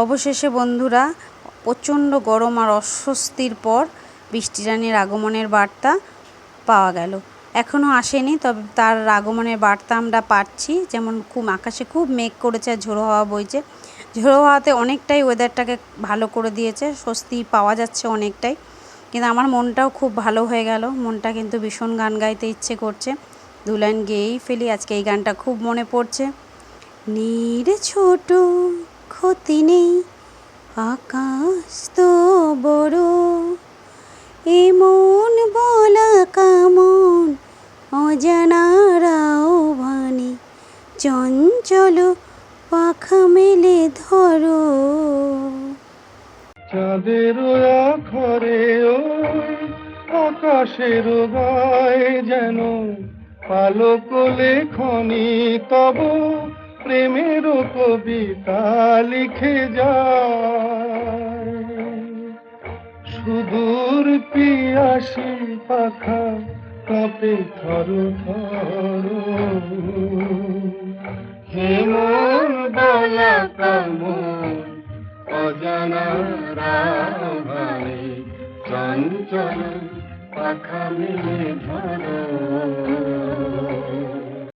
অবশেষে বন্ধুরা প্রচণ্ড গরম আর অস্বস্তির পর বৃষ্টি রানীর আগমনের বার্তা পাওয়া গেল। এখনও আসেনি, তবে তার আগমনের বার্তা আমরা পাচ্ছি। যেমন আকাশে খুব মেঘ করেছে আর ঝোড়ো হাওয়া বইছে। ঝোড়ো হাওয়াতে অনেকটাই ওয়েদারটাকে ভালো করে দিয়েছে, স্বস্তি পাওয়া যাচ্ছে অনেকটাই। কিন্তু আমার মনটাও খুব ভালো হয়ে গেল, মনটা কিন্তু ভীষণ গান গাইতে ইচ্ছে করছে। দু লাইন গেয়েই ফেলি, আজকে এই গানটা খুব মনে পড়ছে। নীর ছোট ক্ষতি নেই, আকাশ তো বড়, এমন বলা কামন অজানারাও ভানে, চঞ্চল পাখা মেলে ধরো। চাঁদের আখরে ওই আকাশের গায়ে যেন পালক লেখনি তব প্রেমের কবিতা লিখে যায়। সুদূর পিয়াসী পাখা কাঁপে থর থর, হেমন বলা কামন অজানা রাভানে, চঞ্চল পাখা মেলে ধরো।